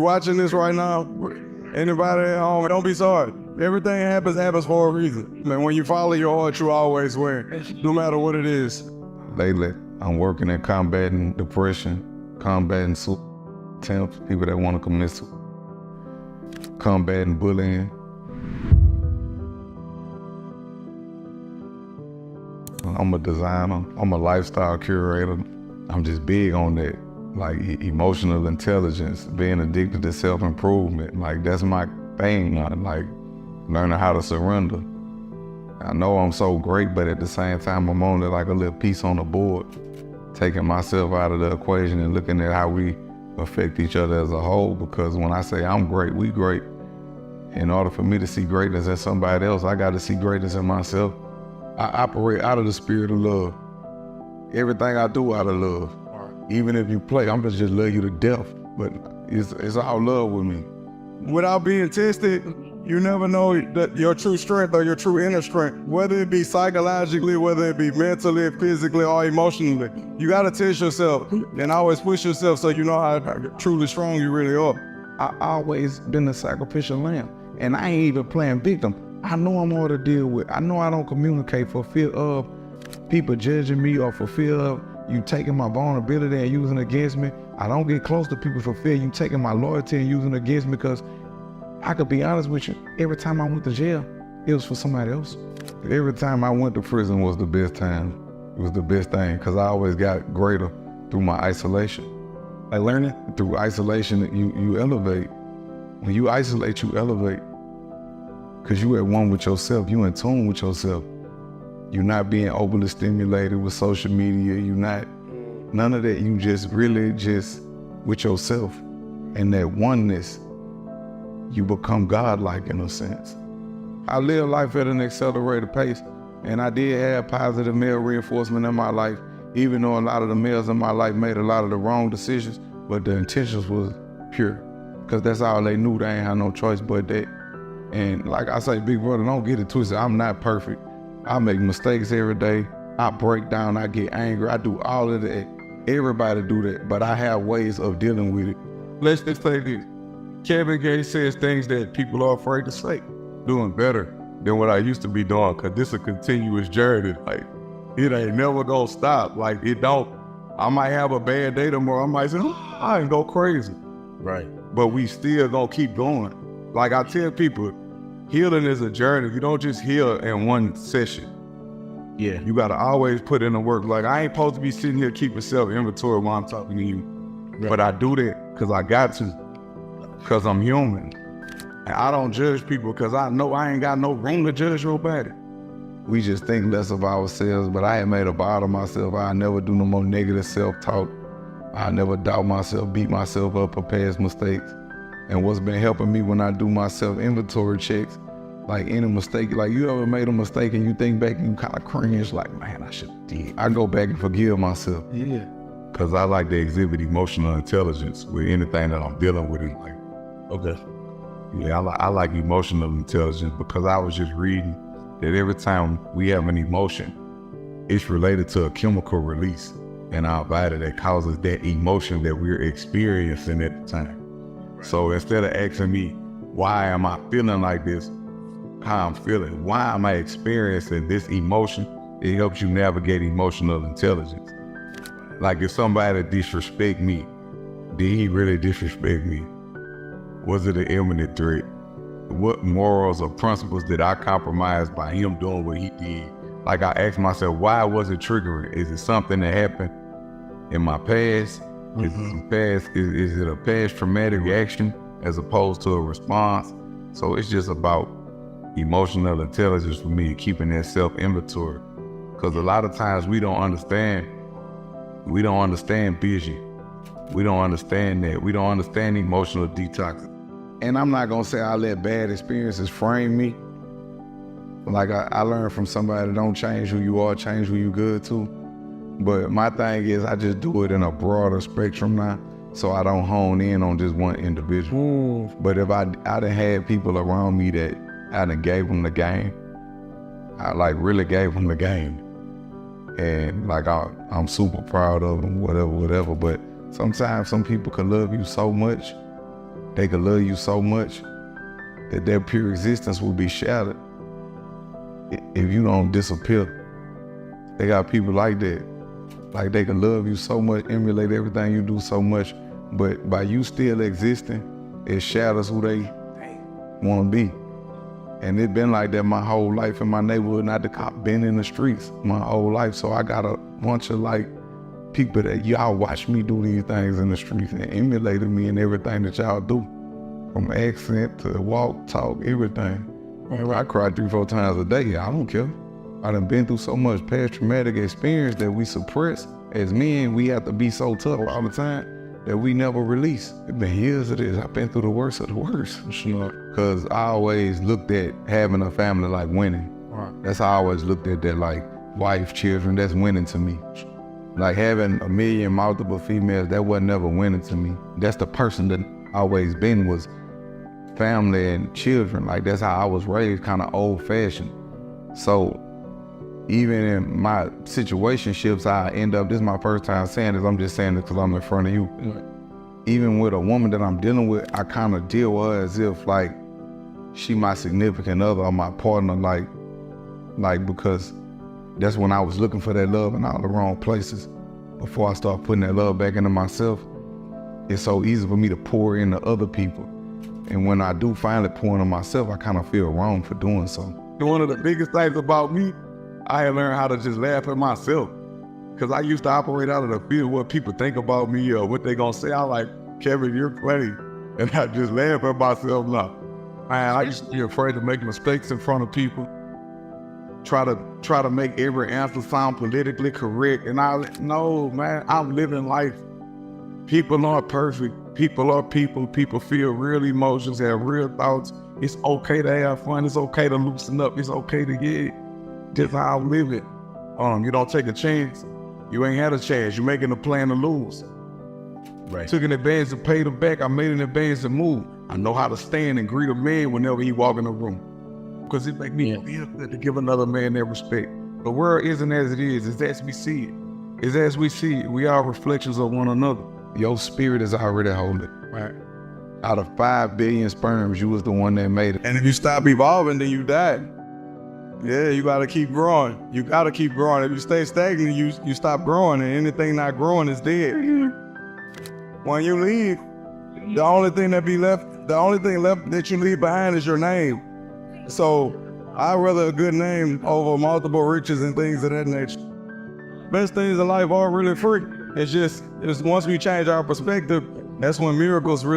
Watching this right now, anybody at home, don't be sorry. Everything happens for a reason. Man, when you follow your heart, you always win, no matter what it is. Lately, I'm working at combating depression, combating suicide attempts, people that want to commit suicide, combating bullying. I'm a designer, I'm a lifestyle curator. I'm just big on that, like emotional intelligence, being addicted to self-improvement. Like that's my thing now, like learning how to surrender. I know I'm so great, but at the same time, I'm only like a little piece on the board, taking myself out of the equation and looking at how we affect each other as a whole, because when I say I'm great, we great. In order for me to see greatness in somebody else, I got to see greatness in myself. I operate out of the spirit of love. Everything I do out of love. Even if you play, I'm just love you to death, but it's all love with me. Without being tested, you never know that your true strength or your true inner strength, whether it be psychologically, whether it be mentally, physically, or emotionally. You gotta test yourself and always push yourself so you know how truly strong you really are. I always been a sacrificial lamb, and I ain't even playing victim. I know I'm hard to deal with. I know I don't communicate for fear of people judging me or for fear of you taking my vulnerability and using it against me. I don't get close to people for fear you taking my loyalty and using it against me, because I could be honest with you, every time I went to jail, it was for somebody else. Every time I went to prison was the best time. It was the best thing, because I always got greater through my isolation. Like learning? Through isolation, you elevate. When you isolate, you elevate. Because you at one with yourself, you in tune with yourself. You're not being overly stimulated with social media. You're not, none of that. You just really just with yourself. And that oneness, you become godlike in a sense. I live life at an accelerated pace, and I did have positive male reinforcement in my life, even though a lot of the males in my life made a lot of the wrong decisions, but the intentions was pure. Because that's all they knew. They ain't had no choice but that. And like I say, big brother, don't get it twisted. I'm not perfect. I make mistakes every day. I break down, I get angry. I do all of that. Everybody do that, but I have ways of dealing with it. Let's just say this. Kevin Gates says things that people are afraid to say. Doing better than what I used to be doing, because this is a continuous journey. Like, it ain't never gonna stop. Like, it don't. I might have a bad day tomorrow. I might say, oh, I ain't go crazy. Right. But we still gonna keep going. Like I tell people, healing is a journey. You don't just heal in one session. Yeah. You gotta always put in the work. Like, I ain't supposed to be sitting here keeping self-inventory while I'm talking to you. Right. But I do that because I got to. Because I'm human. And I don't judge people because I know I ain't got no room to judge nobody. We just think less of ourselves, but I ain't made a bar of myself. I never do no more negative self-talk. I never doubt myself, beat myself up for past mistakes. And what's been helping me when I do my self-inventory checks, like any mistake, like you ever made a mistake and you think back and you kind of cringe, like, man, I should have did. I go back and forgive myself. Yeah. Because I like to exhibit emotional intelligence with anything that I'm dealing with in life. Okay. Yeah, I like emotional intelligence because I was just reading that every time we have an emotion, it's related to a chemical release in our body that causes that emotion that we're experiencing at the time. So instead of asking me, why am I feeling like this, how I'm feeling, why am I experiencing this emotion, it helps you navigate emotional intelligence. Like if somebody disrespect me, did he really disrespect me? Was it an imminent threat? What morals or principles did I compromise by him doing what he did? Like I asked myself, why was it triggering? Is it something that happened in my past? Is it a past traumatic reaction as opposed to a response? So it's just about emotional intelligence for me, keeping that self-inventory. Because a lot of times we don't understand vision. We don't understand that. We don't understand emotional detox. And I'm not gonna say I let bad experiences frame me. Like I learned from somebody, don't change who you are, change who you good to. But my thing is I just do it in a broader spectrum now, so I don't hone in on just one individual. But if I done had people around me that I done gave them the game, I like really gave them the game. And like I'm super proud of them, whatever. But sometimes some people can love you so much they could love you so much that their pure existence will be shattered if you don't disappear. They got people like that. Like they can love you so much, emulate everything you do so much, but by you still existing, it shatters who they want to be. And it been like that my whole life in my neighborhood, not the cop, been in the streets my whole life. So I got a bunch of like people that y'all watch me do these things in the streets and emulated me in everything that y'all do. From accent to walk, talk, everything. I cry 3-4 times a day, I don't care. I done been through so much past traumatic experience that we suppress. As men, we have to be so tough all the time that we never release. It's been years of this. I've been through the worst of the worst. Because I always looked at having a family like winning. That's how I always looked at that, like wife, children, that's winning to me. Like having a million multiple females, that wasn't never winning to me. That's the person that I always been, was family and children. Like that's how I was raised, kind of old fashioned. So even in my situationships, I end up, this is my first time saying this, I'm just saying this because I'm in front of you. Even with a woman that I'm dealing with, I kind of deal with her as if like she my significant other or my partner, like because that's when I was looking for that love in all the wrong places. Before I start putting that love back into myself, it's so easy for me to pour into other people. And when I do finally pour into myself, I kind of feel wrong for doing so. One of the biggest things about me, I had learned how to just laugh at myself. Because I used to operate out of the fear of what people think about me or what they gonna say. I like, Kevin, you're funny. And I just laugh at myself now. Man, I used to be afraid to make mistakes in front of people. Try to make every answer sound politically correct. And no, man, I'm living life. People aren't perfect. People are people. People feel real emotions, have real thoughts. It's okay to have fun. It's okay to loosen up. It's okay to get just how I'm living. You don't take a chance. You ain't had a chance. You're making a plan to lose. Right. Took an advance to pay them back. I made an advance to move. I know how to stand and greet a man whenever he walk in the room. Because it make me feel good to give another man that respect. The world isn't as it is. It's as we see it. It's as we see it. We are reflections of one another. Your spirit is already holy. Right. Out of 5 billion sperms, you was the one that made it. And if you stop evolving, then you die. Yeah, you gotta keep growing. You gotta keep growing. If you stay stagnant, you stop growing, and anything not growing is dead. When you leave, the only thing left that you leave behind is your name. So I'd rather a good name over multiple riches and things of that nature. Best things in life are really free. It's once we change our perspective, that's when miracles really